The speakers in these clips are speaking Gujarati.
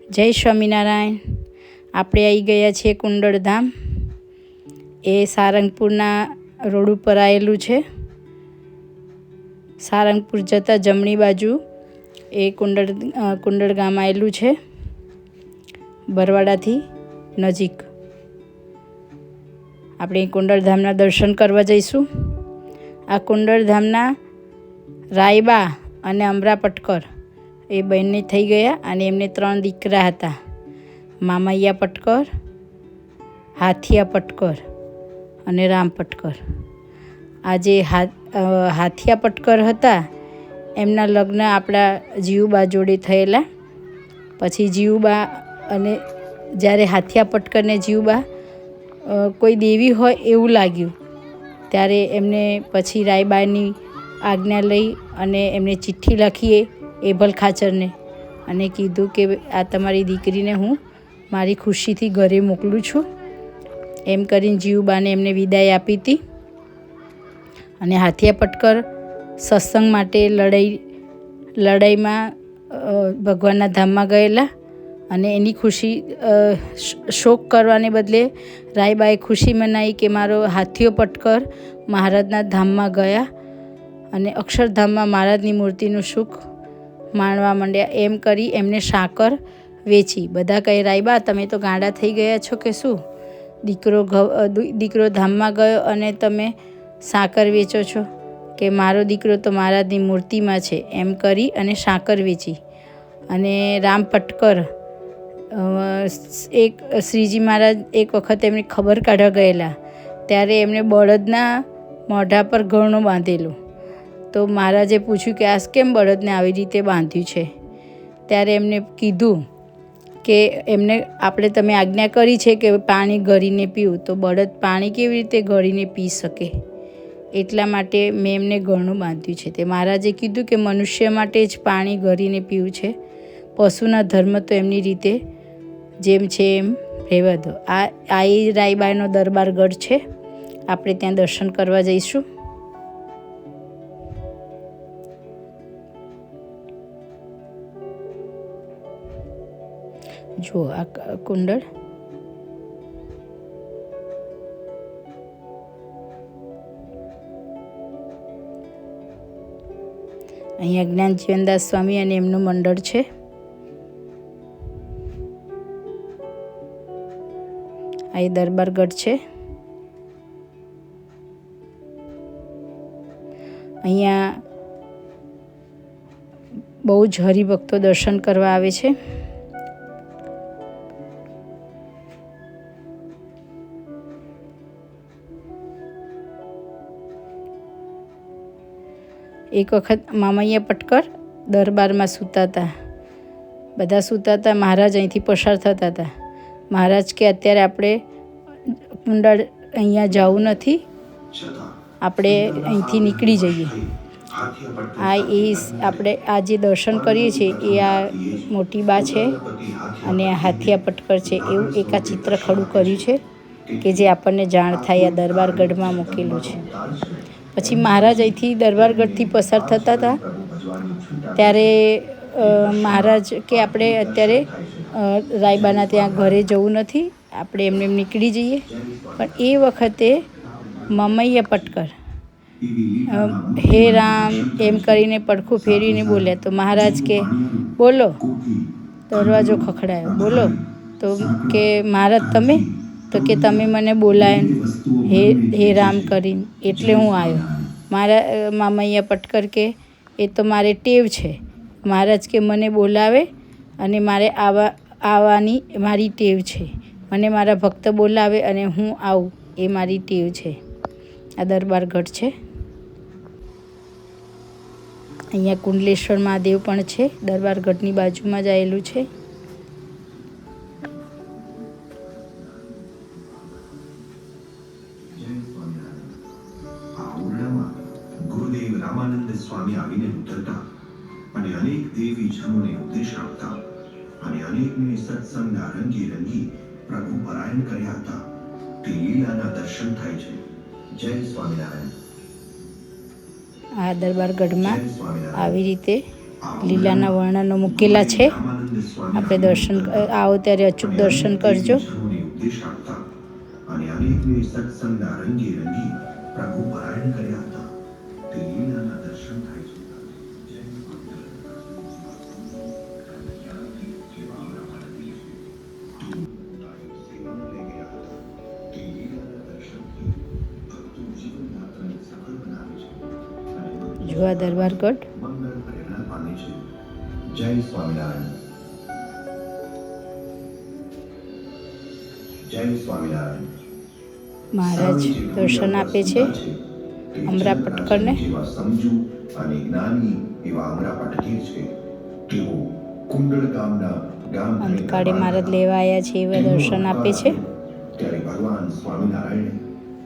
જય સ્વામિનારાયણ. આપણે આવી ગયા છીએ કુંડળધામ. એ સારંગપુરના રોડ ઉપર આવેલું છે. સારંગપુર જતાં જમણી બાજુ એ કુંડળ ગામ આવેલું છે, બરવાડાથી નજીક. આપણે કુંડળધામના દર્શન કરવા જઈશું. આ કુંડળધામના રાયબા અને અમરા પટકર એ બંને થઈ ગયા અને એમને 3 દીકરા હતા, મામૈયા પટકર, હાથિયા પટકર અને રામ પટકર. આ જે હાથિયા પટકર હતા એમના લગ્ન આપણા જીવુબા જોડે થયેલા. પછી જીવુબા અને જ્યારે હાથિયા પટકરને જીવુબા કોઈ દેવી હોય એવું લાગ્યું ત્યારે એમને પછી રાયબાની આજ્ઞા લઈ અને એમને ચિઠ્ઠી લખીએ એભલ ખાચરને અને કીધું કે આ તમારી દીકરીને હું મારી ખુશીથી ઘરે મોકલું છું. એમ કરીને જીવુબાને એમને વિદાય આપી હતી. અને હાથિયા પટકર સત્સંગ માટે લડાઈમાં ભગવાનના ધામમાં ગયેલા અને એની ખુશી શોક કરવાને બદલે રાયબાએ ખુશી મનાવી કે મારો હાથિયો પટકર મહારાજના ધામમાં ગયા અને અક્ષરધામમાં મહારાજની મૂર્તિનું સુખ માણવા માંડ્યા. એમ કરી એમને સાકર વેચી. બધા કહે, રાયબા તમે તો ગાંડા થઈ ગયા છો કે શું? દીકરો ધામમાં ગયો અને તમે સાકર વેચો છો? કે મારો દીકરો તો મહારાજની મૂર્તિમાં છે. એમ કરી અને સાકર વેચી. અને રામ પટકર એક શ્રીજી મહારાજ એક વખત એમને ખબર કાઢવા ગયેલા ત્યારે એમને બળદના મોઢા પર ઘણું બાંધેલું. તો મહારાજે પૂછ્યું કે આ કેમ બળદને આવી રીતે બાંધ્યું છે? ત્યારે એમને કીધું કે એમને આપણે તમે આજ્ઞા કરી છે કે પાણી ગળીને પીવું, તો બળદ પાણી કેવી રીતે ગળીને પી શકે? એટલા માટે મેં એમને ગળું બાંધ્યું છે. તે મહારાજે કીધું કે મનુષ્ય માટે જ પાણી ગળીને પીવું છે, પશુના ધર્મ તો એમની રીતે જેમ છે એમ રહેવા દો. આ એ રાયબાઈનો દરબારગઢ છે. આપણે ત્યાં દર્શન કરવા જઈશું. જુઓ આ કુંડળ. અહીંયા જ્ઞાનજીવનદાસ સ્વામી અને એમનું મંડળ છે. આ એ દરબારગઢ છે. અહીંયા બહુ જ હરિભક્તો દર્શન કરવા આવે છે. એક વખત મામૈયા પટકર દરબારમાં સૂતા હતા. બધા સૂતા હતા. મહારાજ અહીંથી પસાર થતા હતા. મહારાજ કે અત્યારે આપણે કુંડળ અહીંયા જવું નથી, આપણે અહીંથી નીકળી જઈએ. આપણે આ જે દર્શન કરીએ છીએ એ આ મોટી બા છે અને આ હાથિયા પટકર છે. એવું એક આ ચિત્ર ખડું કર્યું છે કે જે આપણને જાણ થાય. આ દરબારગઢમાં મૂકેલું છે. પછી મહારાજ અહીંથી દરબારગઢથી પસાર થતા હતા ત્યારે મહારાજ કે આપણે અત્યારે રાયબાના ત્યાં ઘરે જવું નથી, આપણે એમને નીકળી જઈએ. પણ એ વખતે મામૈયા પટકર હે રામ એમ કરીને પડખું ફેરીને બોલ્યા. તો મહારાજ કે બોલો. દરવાજો ખખડાયો. બોલો. તો કે મહારાજ તમે? તો કે તમે મને બોલાય હે રામ કરીને એટલે હું આવ્યો. મારા મામૈયા પટકર કે એ તો મારે ટેવ છે. મહારાજ કે મને બોલાવે અને મારે આવવાની મારી ટેવ છે. મને મારા ભક્ત બોલાવે અને હું આવું એ મારી ટેવ છે. આ દરબારગઢ છે. અહીંયા કુંડલેશ્વર મહાદેવ પણ છે. દરબારગઢની બાજુમાં જ આવેલું છે. ગુરુદેવ રામાનંદ સ્વામી આવીને ઉતરતા અને અનેક દેવી જનોને ઉપદેશ આપતા અને અનેકને સત્સંગના રંગી રંગી પ્રભુ પરાયણ કર્યા હતા. તે લીલાના દર્શન થાય છે. જય સ્વામિનારાયણ. આ દરબારગઢમાં આવી રીતે લીલાના વર્ણનો મૂકેલા છે. આપણે દર્શન આવો ત્યારે અચૂક દર્શન કરજો. ઉપદેશ આપતા અને અનેકને સત્સંગના રંગે રંગી પ્રભુ પરાયણ કર્યા હતા. તે લીલાના દર્શન થાય છે. જુવા દરબારગઢ. મંગળ પ્રેરણા પામે છે. જય સ્વામિનારાયણ. જય સ્વામિનારાયણ. મહારાજ દર્શન આપે છે અમરા પટકરને. જેવા સમજુ અને જ્ઞાની એવા અમરા પટકીર છે. તેઓ કુંડળ ગામના અંતકાળે મહારાજ લેવા આવ્યા છે એવા દર્શન આપે છે. ત્યારે ભગવાન સ્વામિનારાયણે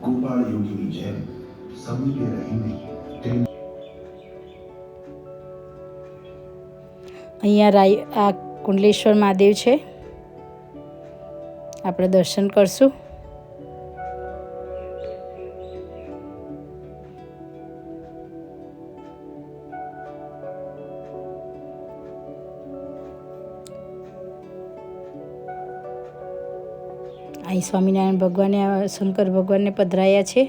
ગોપાળ યોગીની જેમ સમીપે રહીને અહીંયા આ કુંડલેશ્વર મહાદેવ છે. આપણે દર્શન કરશું. અહીં સ્વામિનારાયણ ભગવાને શંકર ભગવાનને પધરાયા છે.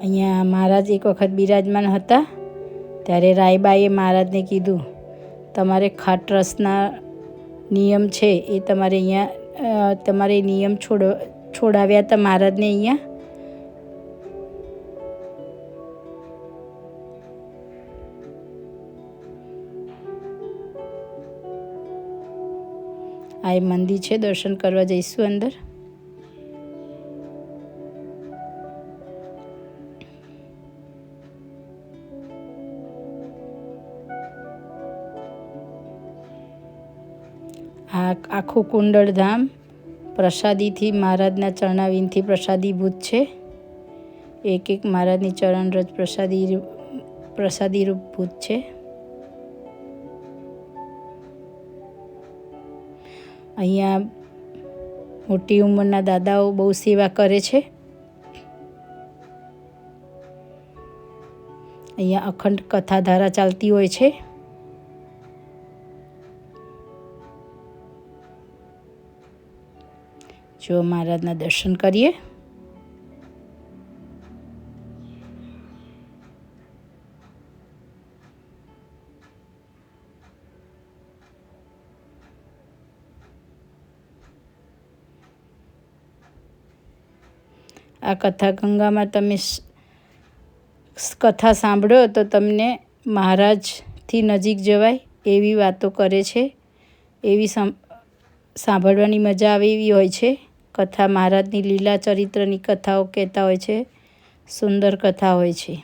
અહીંયા મહારાજ એક વખત બિરાજમાન હતા ત્યારે રાયબાઈએ મહારાજને કીધું તમારે ખાટરસના નિયમ છે એ તમારે અહીંયા તમારે નિયમ છોડાવ્યા હતા મહારાજને. અહીંયા આ એ મંદિર છે. દર્શન કરવા જઈશું અંદર. આ આખું કુંડળધામ પ્રસાદીથી મહારાજના ચરણાવિંદથી પ્રસાદીભૂત છે. એક એક મહારાજની ચરણરજ પ્રસાદી રૂપભૂત છે. અહીંયા મોટી ઉંમરના દાદાઓ બહુ સેવા કરે છે. અહીંયા અખંડ કથાધારા ચાલતી હોય છે. જો મહારાજના દર્શન કરીએ. આ કથા ગંગામાં તમે કથા સાંભળો તો તમને મહારાજથી નજીક જવાય એવી વાતો કરે છે. એવી સાંભળવાની મજા આવે એવી હોય છે કથા. મહારાજની લીલા ચરિત્રની કથાઓ કહેતા હોય છે. સુંદર કથા હોય છે.